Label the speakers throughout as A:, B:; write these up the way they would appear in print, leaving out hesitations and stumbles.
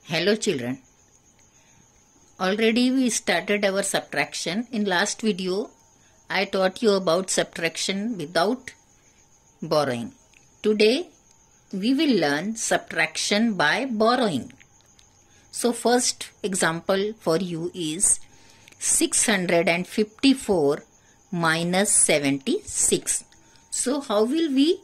A: Hello children. Already we started our subtraction. In last video I taught you about subtraction without borrowing. Today we will learn subtraction by borrowing. So first example for you is 654 minus 76. So how will we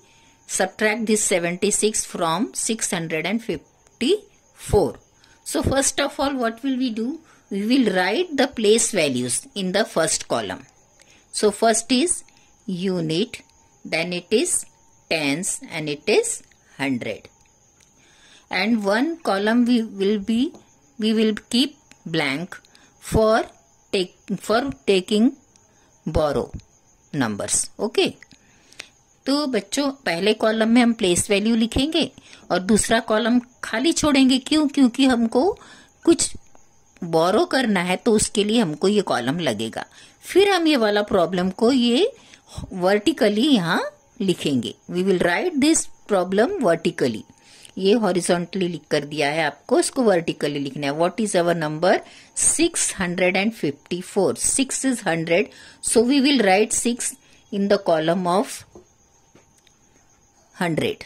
A: subtract this 76 from 654? So first of all, what will we do? We will write the place values in the first column. So first is unit, then it is tens, and it is 100. And one column we will keep blank for taking borrow numbers. Okay. तो बच्चों पहले column में हम place value लिखेंगे और दूसरा column खाली छोड़ेंगे. क्यों? क्योंकि हमको कुछ बोरो करना है तो उसके लिए हमको ये कॉलम लगेगा. फिर हम ये वाला प्रॉब्लम को ये वर्टिकली यहाँ लिखेंगे. We will write this problem vertically. ये हॉरिजॉन्टली लिख कर दिया है आपको, इसको वर्टिकली लिखना है. What is our number? 654. 6 is 100, so we will write 6 in the column of 100.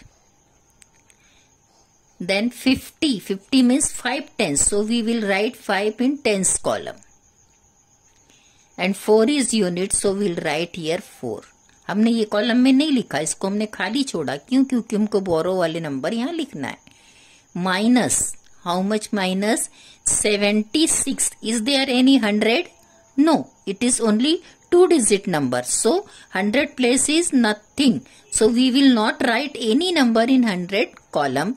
A: Then 50. 50 means 5 tens. So we will write 5 in tens column. And 4 is unit. So we'll write here 4. हमने ये column में नहीं लिखा, इसको हमने खाली छोड़ा. क्यों? क्योंकि हमको बोरो वाले नंबर यहाँ लिखना है. Minus, how much minus? 76. Is there any 100? No, it is only 2-digit number. So 100 place is nothing. So we will not write any number in 100 column.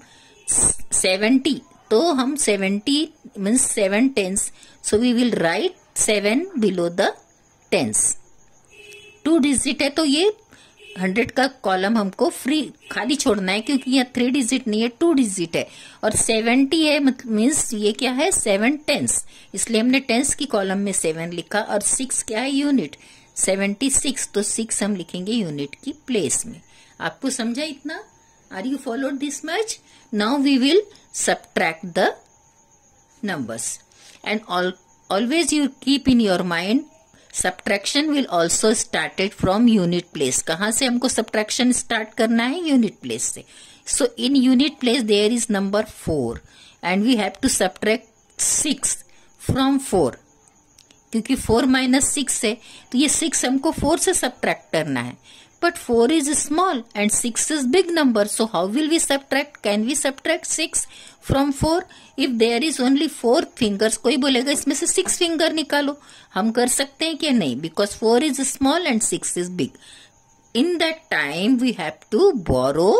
A: 70. तो हम 70 means 7 tens. So we will write 7 below the tens. 2-digit है तो ये 100 का column हमको free खाली छोड़ना है क्योंकि यहाँ 3-digit नहीं है, 2-digit है. और 70 है मीन्स ये क्या है? 7 टेंस. इसलिए हमने टेंस की कॉलम में 7 लिखा. और 6 क्या है? यूनिट. 76 तो 6 हम लिखेंगे यूनिट की प्लेस में. आपको समझा इतना? Are you followed this much? Now we will subtract the numbers and always you keep in your mind subtraction will also started from unit place. कहाँ से हमको सब्ट्रैक्शन स्टार्ट करना है? यूनिट प्लेस से. So in unit place there is number 4 and we have to subtract 6 from 4. क्योंकि 4 minus 6 है तो ये 6 हमको 4 से सब्ट्रैक्ट करना है. But 4 is small and 6 is big number. So how will we subtract? Can we subtract 6 from 4? If there is only 4 fingers, कोई बोलेगा इसमें से 6 finger निकालो. हम कर सकते हैं क्या? नहीं, because 4 is small and 6 is big. In that time we have to borrow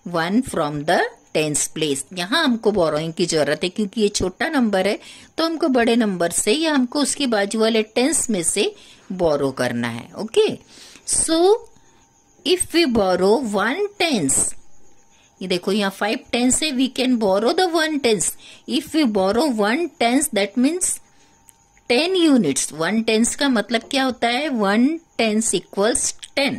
A: 1 from the tens place. यहाँ हमको बोरोइंग की जरूरत है क्योंकि ये छोटा नंबर है तो हमको बड़े नंबर से या हमको उसके बाजू वाले टेंस में से बोरो करना है. Okay. So if we borrow 1 tens, ये देखो यहाँ 5 tens है, we can borrow the 1 tens. If we borrow 1 tens that means 10 units. 1 tens का मतलब क्या होता है? 1 tens इक्वल्स 10.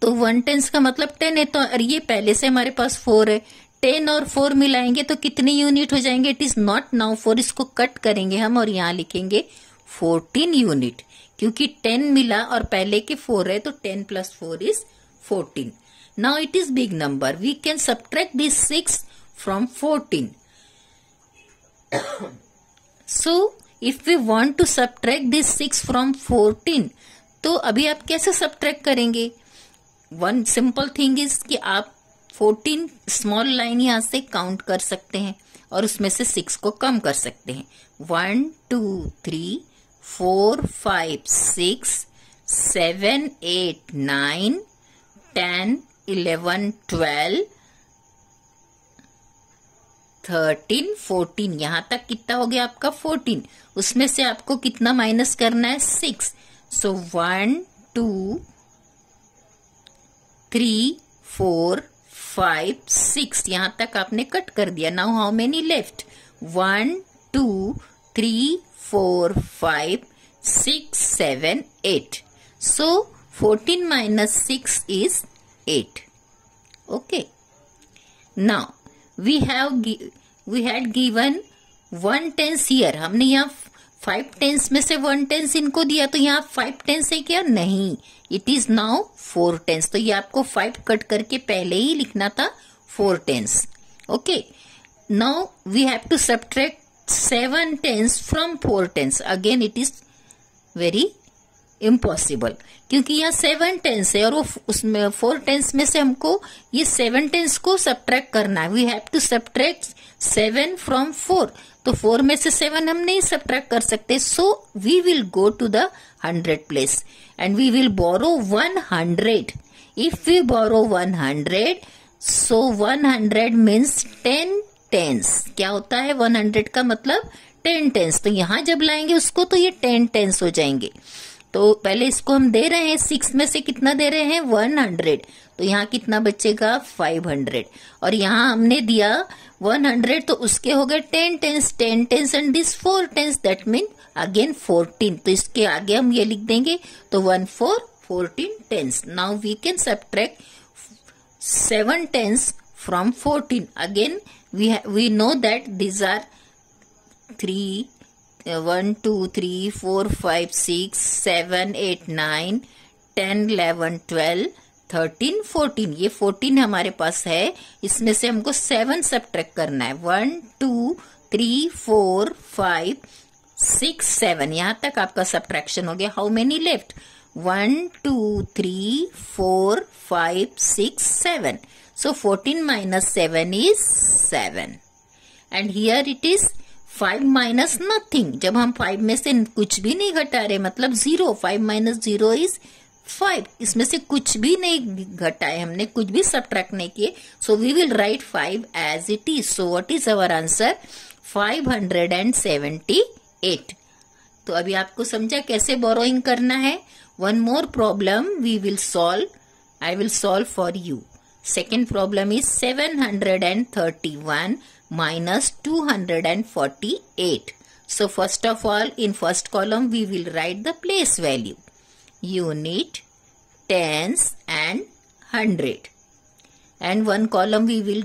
A: तो 1 tens का मतलब 10 है. तो और ये पहले से हमारे पास 4 है. 10 और 4 मिलाएंगे तो कितने यूनिट हो जाएंगे? It is not now 4. इसको कट करेंगे हम और यहाँ लिखेंगे 14 यूनिट. क्योंकि 10 मिला और पहले के 4 है तो 10 plus 4 is 14. Now it is big number. We can subtract this 6 from 14. So if we want to subtract this 6 from 14 तो अभी आप कैसे सब्ट्रैक्ट करेंगे? वन सिंपल थिंग इज कि आप 14 स्मॉल लाइन यहां से काउंट कर सकते हैं और उसमें से 6 को कम कर सकते हैं. 1 2 3 4 5 6 7 8 9 10 11 12 13 14. यहां तक कितना हो गया आपका? 14. उसमें से आपको कितना माइनस करना है? 6. सो 1 2 3 4 5 6 यहां तक आपने कट कर दिया. Now how many left? 1 2 3 4 5 6 7 8. So 14 minus 6 is 8. Okay. Now we have we had given 1 tens here, हमने यहाँ 5 टेंस में से 1 टेंस इनको दिया, तो यहाँ 5 टेंस है क्या? नहीं, इट इज नाउ 4 टेंस। तो ये आपको 5 कट करके पहले ही लिखना था 4 tens. Okay, now we have to subtract 7 tens from 4 tens. Again it is very impossible, क्योंकि यहाँ 7 टेंस है और वो उसमें 4 टेंस में से हमको ये 7 टेंस को सब्ट्रैक्ट करना है। We have to subtract 7 from 4, तो 4 में से 7 हम नहीं सब्ट्रैक्ट कर सकते। So we will go to the 100 place and we will borrow 100। If we borrow 100, so 100 means 10 tens. क्या होता है 100 का मतलब 10 टेंस। तो यहां जब लाएंगे उसको तो ये 10 टेंस हो जाएंगे। तो पहले इसको हम दे रहे हैं 6 में से कितना दे रहे हैं 100, तो यहाँ कितना बचेगा 500। और यहाँ हमने दिया 100, तो उसके हो गए 10 tens and this 4 tens, that mean again 14। तो इसके आगे हम ये लिख देंगे, तो 1 4 14 tens. Now we can subtract 7 tens from 14। Again we know that these are 1 2 3 4 5 6 7 8 9 10 11 12 13 14। ये 14 हमारे पास है, इसमें से हमको 7 सब्ट्रैक्ट करना है। 1 2 3 4 5 6 7, यहां तक आपका सब्ट्रैक्शन हो गया। How many left? 1 2 3 4 5 6 7। So 14 minus 7 is 7. And here it is 5 minus nothing. जब हम 5 में से कुछ भी नहीं घटा रहे, मतलब 0, 5 minus 0 is 5. इसमें से कुछ भी नहीं घटाए हमने, कुछ भी सब्ट्रैक्ट नहीं किए. So we will write 5 as it is. So what is our answer? 578. तो अभी आपको समझा कैसे बोरोइंग करना है. One more problem we will solve. I will solve for you. Second problem is 731 minus 248. So first of all, in first column we will write the place value, unit, tens and 100. And one column we will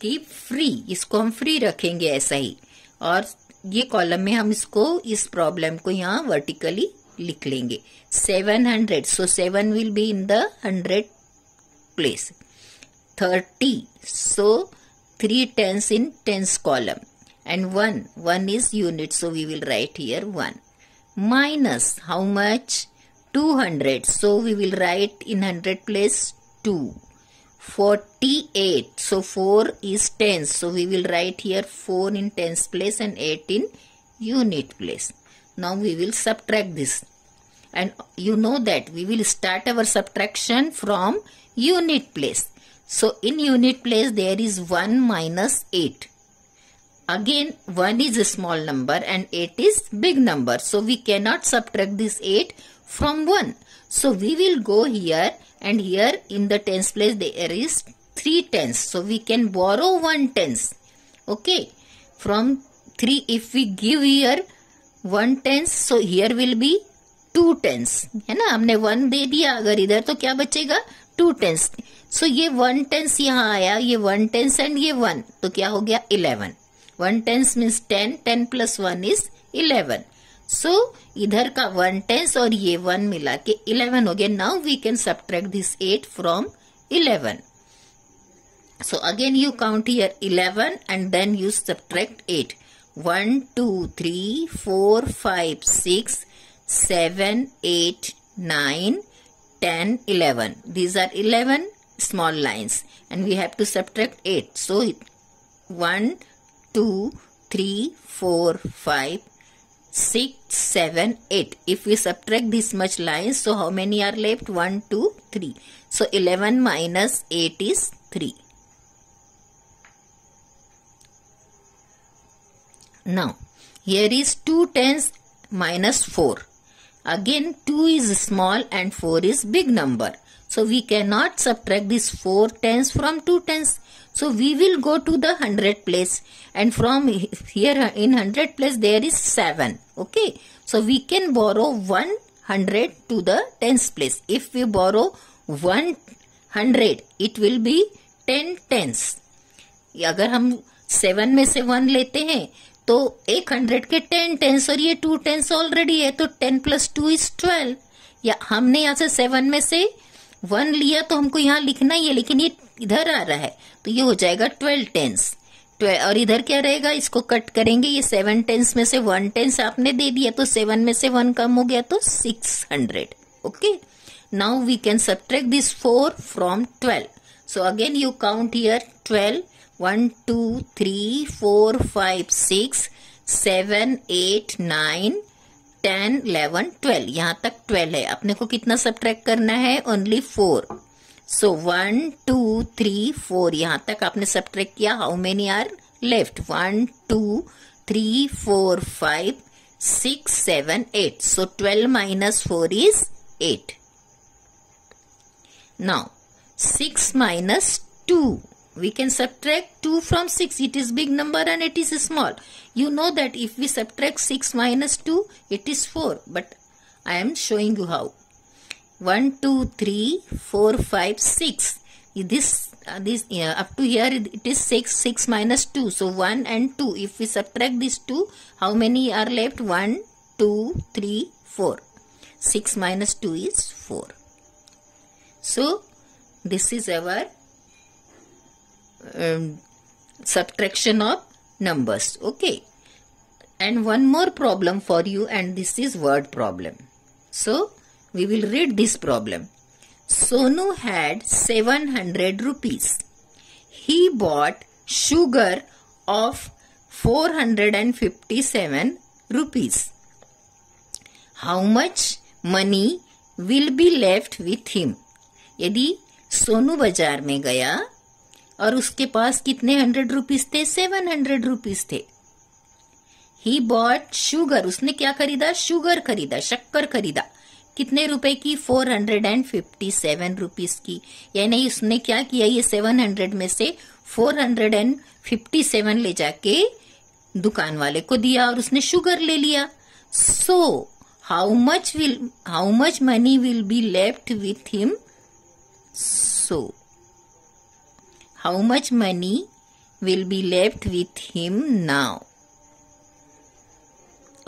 A: keep free. इसको हम free रखेंगे ऐसा ही. और ये column में हम इसको, इस प्रॉब्लम को यहाँ वर्टिकली लिख लेंगे. 700. So 7 will be in the 100 place. 30. So 3 tens in tens column. And 1 is unit. So we will write here 1. Minus how much? 200. So we will write in 100 place 2. 48. So 4 is tens. So we will write here 4 in tens place and 8 in unit place. Now we will subtract this. And you know that we will start our subtraction from unit place. So in unit place there is 1 minus 8. Again 1 is a small number and 8 is big number. So we cannot subtract this 8 from 1. So we will go here, and here in the tens place there is 3 tens. So we can borrow 1 tens. Okay. From 3, if we give here 1 tens, so here will be 2 tens. है ना, हमने 1 दे दिया, अगर इधर तो क्या बचेगा 2 tens. सो ये 1 टेंस यहाँ आया, ये 1 टेंस एंड ये 1, तो क्या हो गया 11. 1 टेंस मीन्स 10, 10 plus 1 is 11. सो इधर का 1 टेंस और ये 1 मिला के 11 हो गया. Now we can subtract this 8 from 11. So again you count here 11 and then you subtract 8. 1 2 3 4 5 6 7 8 9 10 11. These are 11 small lines and we have to subtract 8. So 1 2 3 4 5 6 7 8. If we subtract this much lines, so how many are left? 1 2 3. So 11 minus 8 is 3. Now here is 2 tens minus 4. Again 2 is small and 4 is big number. So we cannot subtract this 4 tens from 2 tens. So we will go to the 100 place, and from here in 100 place there is 7. Okay. So we can borrow 100 to the tens place. If we borrow 100, it will be 10 tens. अगर हम 7 में से 1 लेते हैं तो एक 100 के 10 tense और ये 2 टेंस ऑलरेडी है तो 10 + 2 = 12। या हमने यहाँ से 7 में से 1 लिया तो हमको यहाँ लिखना ही है, लेकिन ये इधर आ रहा है तो ये हो जाएगा 12 टेंस। और इधर क्या रहेगा, इसको कट करेंगे, ये 7 टेंस में से 1 टेंस आपने दे दिया तो 7 में से 1 कम हो गया तो 600। Okay, now we can subtract this 4 from 12। So again you count here 12, 1 2 3 4 5 6 7 8 9 10 11 12, यहाँ तक 12 है। अपने को कितना सब्ट्रैक्ट करना है, ओनली 4। सो 1 2 3 4 यहाँ तक आपने सब्ट्रैक्ट किया। How many are left, 1 2 3 4 5 6 7 8। So 12 - 4 is 8. Now 6 - 2, we can subtract 2 from 6. It is big number and it is small. You know that if we subtract 6 - 2, it is 4. But I am showing you how. 1 2 3 4 5 6. This up to here it is 6. 6 - 2. So 1 and 2. If we subtract these 2, how many are left? 1 2 3 4. 6 - 2 is 4. So this is our subtraction of numbers. Okay, and one more problem for you, and this is word problem. So we will read this problem. Sonu had 700 rupees. He bought sugar of 457 rupees. How much money will be left with him? यदि सोनू बाजार में गया और उसके पास कितने 100 rupees थे, 700 rupees थे। He bought sugar, उसने क्या खरीदा, शुगर खरीदा, शक्कर खरीदा। कितने रुपए की, 457 रुपीज की। यानी उसने क्या किया, ये 700 में से 457 ले जाके दुकान वाले को दिया और उसने शुगर ले लिया। So how much money will be left with him? So, how much money will be left with him now?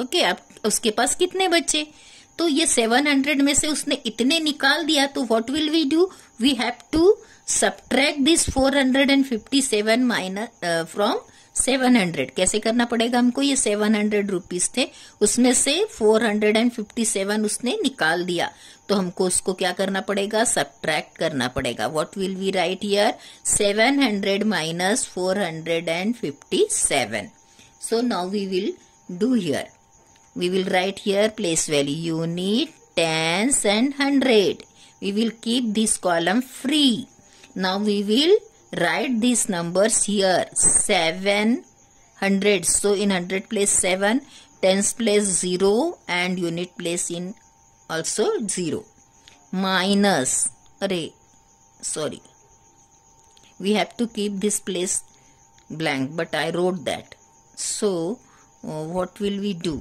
A: Okay, अब उसके पास कितने बचे, तो ये 700 में से उसने इतने निकाल दिया तो what will we do? We have to subtract this 457 from 700. कैसे करना पड़ेगा हमको, ये 700 रुपीज थे, उसमें से 457 उसने निकाल दिया तो हमको उसको क्या करना पड़ेगा, सब्ट्रैक्ट करना पड़ेगा। What will we write here, 700 - 457. So now we will do here, we will write here place value, unit, tens and 100. We will keep this column free. Now we will write these numbers here, 700. So in 100 place 7, tens place 0 and unit place in also 0. Minus, we have to keep this place blank, but I wrote that. So what will we do?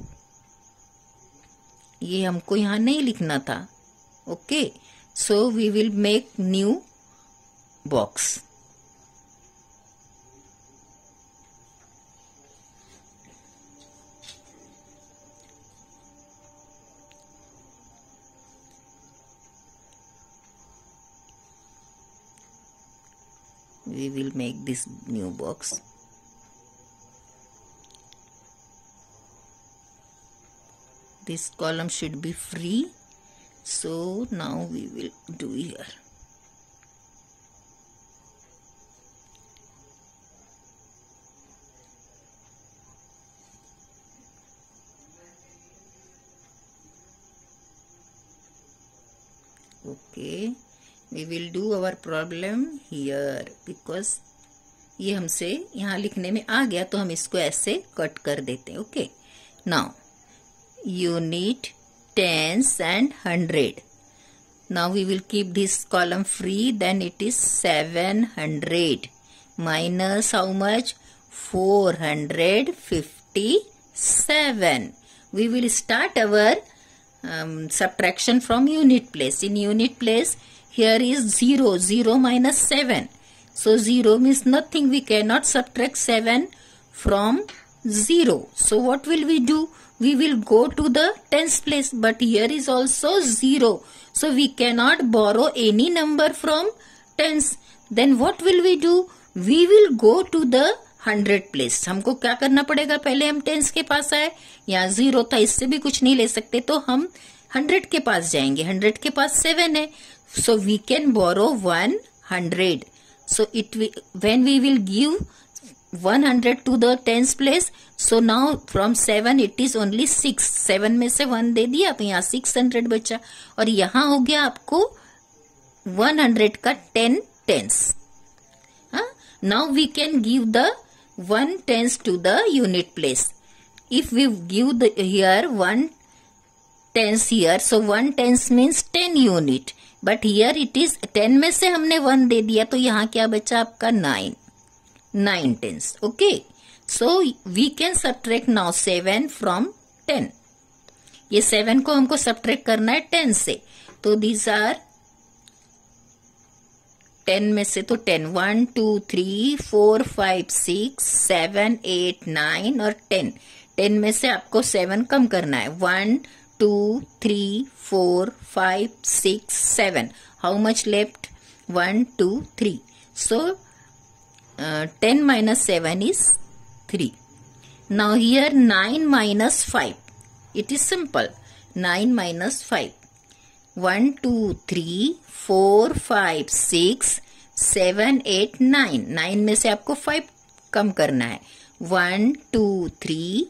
A: ये हमको यहाँ नहीं लिखना था. Okay, so we will make new box. We will make this new box. This column should be free. So now we will do here. Okay, we will do our problem here because ये हमसे यहाँ लिखने में आ गया तो हम इसको ऐसे कट कर देते हैं. Okay, now unit, tens and 100. Now we will keep this column free. Then it is 700 minus how much, 457. We will start our subtraction from unit place. In unit place here is 0 minus 7. So 0 means nothing. We cannot subtract 7 from 0. So what will we do? We will go to the tens place, but here is also 0. So we cannot borrow any number from tens. Then what will we do? We will go to the 100 place. हमको क्या करना पड़ेगा? पहले हम tense के पास आए, यहाँ 0 था, इससे भी कुछ नहीं ले सकते, तो हम 100 के पास जाएंगे. 100 के पास 7 है, so we can borrow 100. So when we will give 100 to the tens place, so now from 7 it is only 6. 7 में से 1 दे दिया तो यहाँ 600 बचा, और यहाँ हो गया आपको 100 का 10 tens. Now we can give the 1 tens to the unit place. If we give here 1 tens here, so 1 tens means 10 unit. But here it is 10 में से हमने 1 दे दिया, तो यहाँ क्या बचा आपका 9 tens. Okay. So we can subtract now 7 from 10. ये 7 को हमको subtract करना है 10 से. तो these are 10 में से तो 10, 1 2 3 4 5 6 7 8 9 और 10. 10 में से आपको 7 कम करना है. 1 2 3 4 5 6 7. How much left? 1 2 3. So 10 minus 7 is 3. Now here 9 minus 5. It is simple. 9 minus 5. 1 2 3 4 5 6 7 8 9. 9 में से आपको 5 कम करना है. 1 2 3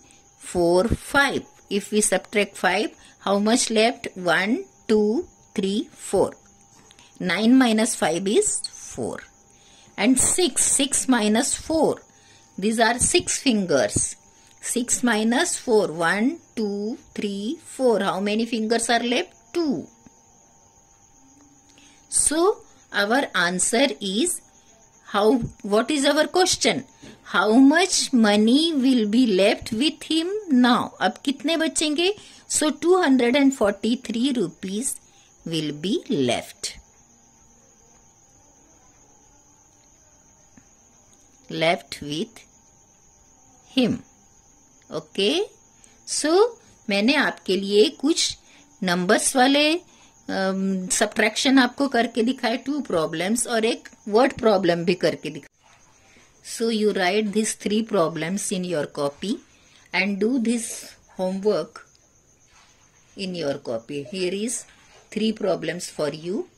A: 4 5. If we subtract 5, how much left? 1 2 3 4. 9 minus 5 is 4. And 6 minus 4. These are 6 fingers. 6 minus 4. 1 2 3 4. How many fingers are left? 2. So our answer is what is our question? How much money will be left with him now? अब कितने बचेंगे? So 243 rupees will be left. Left with him. Okay. So मैंने आपके लिए कुछ numbers वाले subtraction आपको करके दिखाए, 2 प्रॉब्लम्स और एक वर्ड प्रॉब्लम भी करके दिखाए. So you write these 3 problems in your copy and do this homework in your copy. Here is 3 problems for you.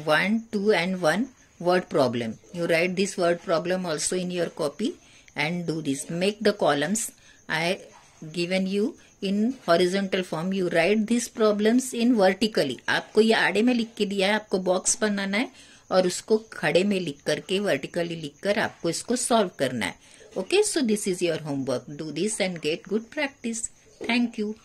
A: 1, 2 and 1 word problem. You write this word problem also in your copy and do this. Make the columns I given you in horizontal form. You write these problems in vertically. आपको ये आड़े में लिख के दिया है, आपको box बनाना है और उसको खड़े में लिख करके वर्टिकली लिखकर आपको इसको सॉल्व करना है. Okay, so this is your homework. Do this and get good practice. Thank you.